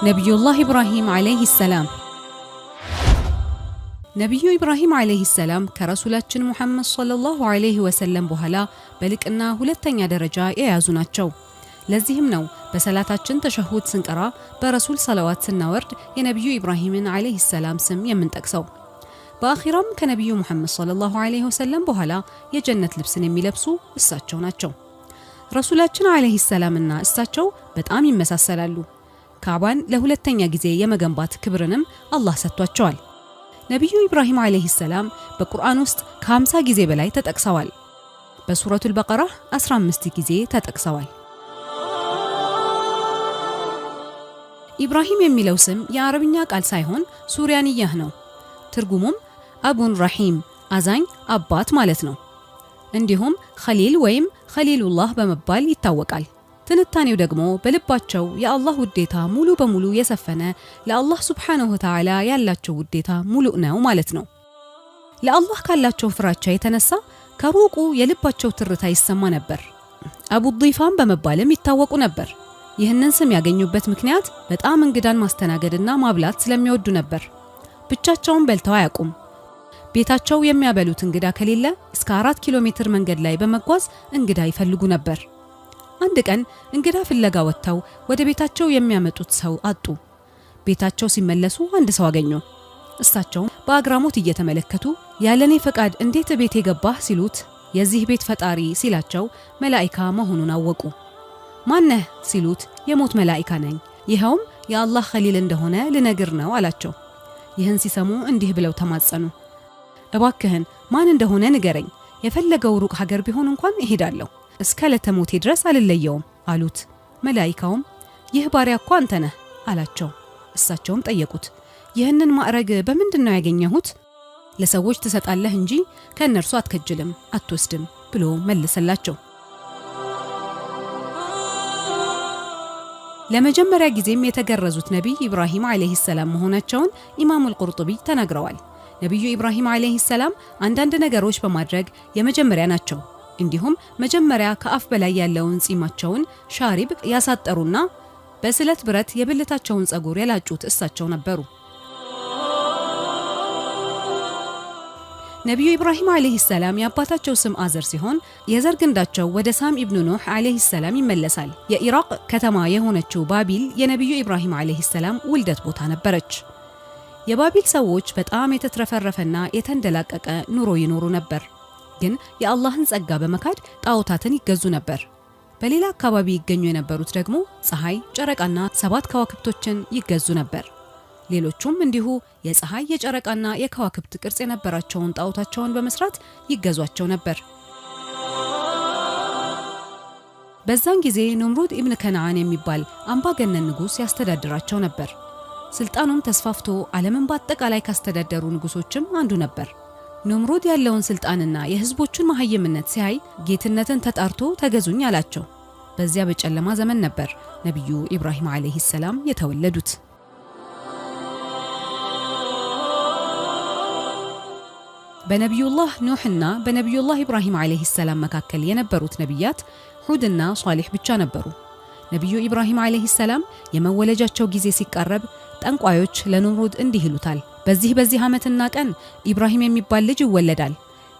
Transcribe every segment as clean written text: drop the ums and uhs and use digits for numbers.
ነቢዩላህ ኢብራሂም ዓለይሂ ሰላም። ነቢዩ ኢብራሂም ዓለይሂ ሰላም ከረሱላችን ሙሐመድ ሰለላሁ ዐለይሂ ወሰለም በኋላ በልቅና ሁለተኛ ደረጃ የያዙ ናቸው። ለዚህም ነው በሰላታችን ተሸሁድ ስንቀራ በረሱል ሰለዋት ስናወርድ የነቢዩ ኢብራሂምን ዓለይሂ ሰላም ስም የምንጠቅሰው። በአኺራም ከነቢዩ ሙሐመድ ሰለላሁ ዐለይሂ ወሰለም በኋላ የጀነት ልብስን የሚለብሱ እሳቸው ናቸው። ረሱላችን ዓለይሂ ሰላምና እሳቸው በጣም ይመሳሰላሉ። ካዕባን ለሁለተኛ ጊዜ የመገንባት ክብርንም አላህ ሰጥቷቸዋል። ነቢዩ ኢብራሂም ዓለይሂ ሰላም በቁርአን ውስጥ ከ50 ጊዜ በላይ ተጠቅሰዋል። በሱረቱል በቀራ 15 ጊዜ ተጠቅሰዋል። ኢብራሂም የሚለው ስም የአረብኛ ቃል ሳይሆን ሱሪያንያህ ነው። ትርጉሙም አቡን ረሂም አዛኝ አባት ማለት ነው። እንዲሁም ኸሊል ወይም ኸሊሉላህ በመባል ይታወቃል። ትንታኔው ደግሞ በልባቸው የአላህ ውዴታ ሙሉ በሙሉ የሰፈነ ለአላህ ሱብሓነሁ ወተዓላ ያላቸው ውዴታ ሙሉእ ነው ማለት ነው። ለአላህ ካላቸው ፍራቻ የተነሳ ከሩቁ የልባቸው ትርታ ይሰማ ነበር። አቡ ዲፋን በመባልም ይታወቁ ነበር። ይህንን ስም ያገኙበት ምክንያት በጣም እንግዳን ማስተናገድና ማብላት ስለሚወዱ ነበር። ብቻቸውን በልተው አያውቁም። ቤታቸው የሚያበሉት እንግዳ ከሌለ እስከ 4 ኪሎ ሜትር መንገድ ላይ በመጓዝ እንግዳ ይፈልጉ ነበር። አንድ ቀን እንግዳ ፍለጋ ወጥተው ወደ ቤታቸው የሚያመጡት ሰው አጡ። ቤታቸው ሲመለሱ አንድ ሰው አገኙ። እሳቸው በአግራሞት እየተመለከቱ ያለኔ ፈቃድ እንዴት ቤት የገባህ ሲሉት የዚህ ቤት ፈጣሪ ሲላቸው መላኢካ መሆኑን አወቁ። ማነህ ሲሉት የሞት መላኢካ ነኝ፣ ይኸውም የአላህ ኸሊል እንደሆነ ልነግር ነው አላቸው። ይህን ሲሰሙ እንዲህ ብለው ተማጸኑ፣ እባክህን ማን እንደሆነ ንገረኝ፣ የፈለገው ሩቅ ሀገር ቢሆን እንኳን እሄዳለሁ፣ እስከ ለተሞቴ ድረስ አልለየውም አሉት። መላኢካውም ይህ ባሪያ እኮ አንተ ነህ አላቸው። እሳቸውም ጠየቁት፣ ይህንን ማዕረግ በምንድን ነው ያገኘሁት? ለሰዎች ትሰጣለህ እንጂ ከእነርሱ አትከጅልም አትወስድም ብሎ መለሰላቸው። ለመጀመሪያ ጊዜም የተገረዙት ነቢይ ኢብራሂም ዓለይሂ ሰላም መሆናቸውን ኢማሙል ቁርጡቢ ተናግረዋል። ነቢዩ ኢብራሂም ዓለይሂ ሰላም አንዳንድ ነገሮች በማድረግ የመጀመሪያ ናቸው። እንዲሁም መጀመሪያ ከአፍ በላይ ያለውን ጺማቸውን ሻሪብ ያሳጠሩና በስለት ብረት የብልታቸውን ጸጉር የላጩት እሳቸው ነበሩ። ነቢዩ ኢብራሂም ዓለይሂ ሰላም የአባታቸው ስም አዘር ሲሆን የዘር ግንዳቸው ወደ ሳም ኢብኑ ኑህ ዓለይሂ ሰላም ይመለሳል። የኢራቅ ከተማ የሆነችው ባቢል የነቢዩ ኢብራሂም ዓለይሂ ሰላም ውልደት ቦታ ነበረች። የባቢል ሰዎች በጣም የተትረፈረፈና የተንደላቀቀ ኑሮ ይኖሩ ነበር። ግን የአላህን ጸጋ በመካድ ጣዖታትን ይገዙ ነበር። በሌላ አካባቢ ይገኙ የነበሩት ደግሞ ፀሐይ፣ ጨረቃና 7 ከዋክብቶችን ይገዙ ነበር። ሌሎቹም እንዲሁ የፀሐይ፣ የጨረቃና የከዋክብት ቅርጽ የነበራቸውን ጣዖታቸውን በመስራት ይገዟቸው ነበር። በዛን ጊዜ ኑምሩድ ኢብን ከነዓን የሚባል አምባገነን ንጉሥ ያስተዳድራቸው ነበር። ስልጣኑም ተስፋፍቶ ዓለምን በአጠቃላይ ካስተዳደሩ ንጉሶችም አንዱ ነበር። ኑምሩድ ያለውን ስልጣንና የህዝቦቹን መሐይምነት ሲያይ ጌትነትን ተጣርቶ ተገዙኝ አላቸው። በዚያ በጨለማ ዘመን ነበር ነቢዩ ኢብራሂም ዓለይሂ ሰላም የተወለዱት። በነቢዩላህ ኑህና በነቢዩላህ ኢብራሂም ዓለይሂ ሰላም መካከል የነበሩት ነቢያት ሁድና ሷሊህ ብቻ ነበሩ። ነቢዩ ኢብራሂም ዓለይሂ ሰላም የመወለጃቸው ጊዜ ሲቃረብ ጠንቋዮች ለኑምሩድ እንዲህ ይሉታል፣ በዚህ ዓመትና ቀን ኢብራሂም የሚባል ልጅ ይወለዳል።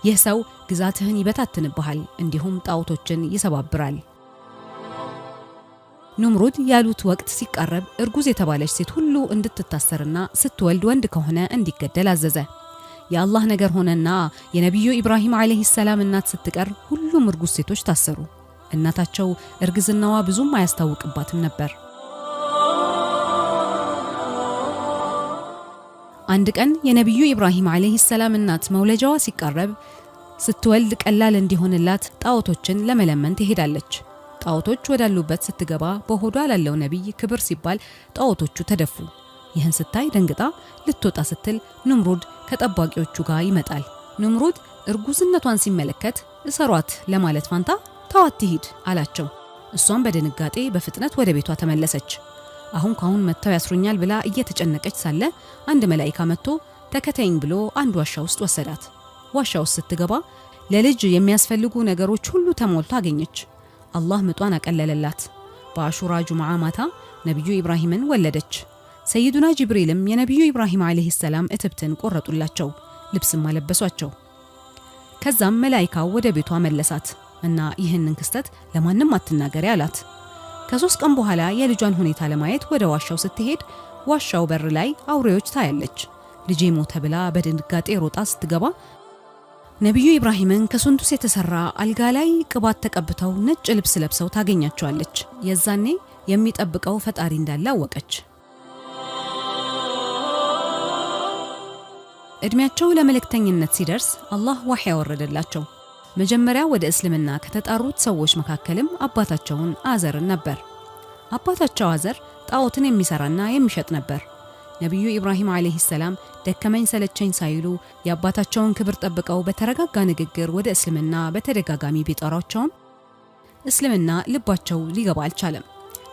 ይህ ሰው ግዛትህን ይበታትንብሃል፣ እንዲሁም ጣዖቶችን ይሰባብራል። ኑምሩድ ያሉት ወቅት ሲቃረብ እርጉዝ የተባለች ሴት ሁሉ እንድትታሰርና ስትወልድ ወንድ ከሆነ እንዲገደል አዘዘ። የአላህ ነገር ሆነና የነቢዩ ኢብራሂም ዓለይሂ ሰላም እናት ስትቀር ሁሉም እርጉዝ ሴቶች ታሰሩ። እናታቸው እርግዝናዋ ብዙም አያስታውቅባትም ነበር። አንድ ቀን የነቢዩ ኢብራሂም ዓለይሂ ሰላም እናት መውለጃዋ ሲቃረብ ስትወልድ ቀላል እንዲሆንላት ጣዖቶችን ለመለመን ትሄዳለች። ጣዖቶች ወዳሉበት ስትገባ በሆዷ ላለው ነቢይ ክብር ሲባል ጣዖቶቹ ተደፉ። ይህን ስታይ ደንግጣ ልትወጣ ስትል ኑምሩድ ከጠባቂዎቹ ጋር ይመጣል። ኑምሩድ እርጉዝነቷን ሲመለከት እሰሯት ለማለት ፋንታ ተዋት ትሂድ አላቸው። እሷም በድንጋጤ በፍጥነት ወደ ቤቷ ተመለሰች። አሁን ካሁን መጥተው ያስሩኛል ብላ እየተጨነቀች ሳለ አንድ መላኢካ መጥቶ ተከተይኝ ብሎ አንድ ዋሻ ውስጥ ወሰዳት። ዋሻ ውስጥ ስትገባ ለልጅ የሚያስፈልጉ ነገሮች ሁሉ ተሞልቶ አገኘች። አላህ ምጧን አቀለለላት። በአሹራ ጁምዓ ማታ ነቢዩ ኢብራሂምን ወለደች። ሰይዱና ጅብሪልም የነቢዩ ኢብራሂም አለይሂ ሰላም እትብትን ቆረጡላቸው፣ ልብስም አለበሷቸው። ከዛም መላኢካው ወደ ቤቷ መለሳት እና ይህንን ክስተት ለማንም አትናገሪ አላት። ከ3 ቀን በኋላ የልጇን ሁኔታ ለማየት ወደ ዋሻው ስትሄድ ዋሻው በር ላይ አውሬዎች ታያለች። ልጄ ሞተ ብላ በድንጋጤ ሮጣ ስትገባ ነቢዩ ኢብራሂምን ከሱንዱስ የተሰራ አልጋ ላይ ቅባት ተቀብተው ነጭ ልብስ ለብሰው ታገኛቸዋለች። የዛኔ የሚጠብቀው ፈጣሪ እንዳለ አወቀች። እድሜያቸው ለመልእክተኝነት ሲደርስ አላህ ወህይ ያወረደላቸው። መጀመሪያ ወደ እስልምና ከተጣሩት ሰዎች መካከልም አባታቸውን አዘርን ነበር። አባታቸው አዘር ጣዖትን የሚሰራና የሚሸጥ ነበር። ነቢዩ ኢብራሂም አለይሂ ሰላም ደከመኝ ሰለቸኝ ሳይሉ የአባታቸውን ክብር ጠብቀው በተረጋጋ ንግግር ወደ እስልምና በተደጋጋሚ ቢጠሯቸውም እስልምና ልባቸው ሊገባ አልቻለም።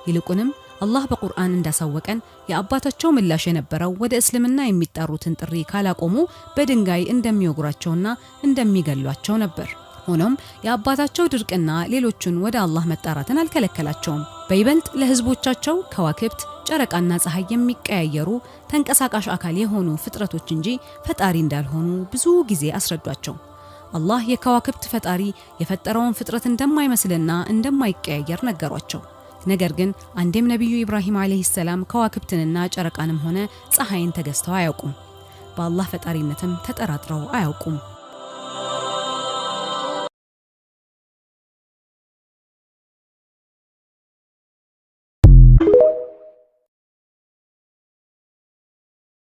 ይልቁንም አላህ በቁርአን እንዳሳወቀን የአባታቸው ምላሽ የነበረው ወደ እስልምና የሚጣሩትን ጥሪ ካላቆሙ በድንጋይ እንደሚወግሯቸውና እንደሚገሏቸው ነበር። ሆኖም የአባታቸው ድርቅና ሌሎቹን ወደ አላህ መጣራትን አልከለከላቸውም። በይበልጥ ለህዝቦቻቸው ከዋክብት፣ ጨረቃና ፀሐይ የሚቀያየሩ ተንቀሳቃሽ አካል የሆኑ ፍጥረቶች እንጂ ፈጣሪ እንዳልሆኑ ብዙ ጊዜ አስረዷቸው። አላህ የከዋክብት ፈጣሪ የፈጠረውን ፍጥረት እንደማይመስልና እንደማይቀያየር ነገሯቸው። ነገር ግን አንዴም ነቢዩ ኢብራሂም አለይሂ ሰላም ከዋክብትንና ጨረቃንም ሆነ ፀሐይን ተገዝተው አያውቁም። በአላህ ፈጣሪነትም ተጠራጥረው አያውቁም።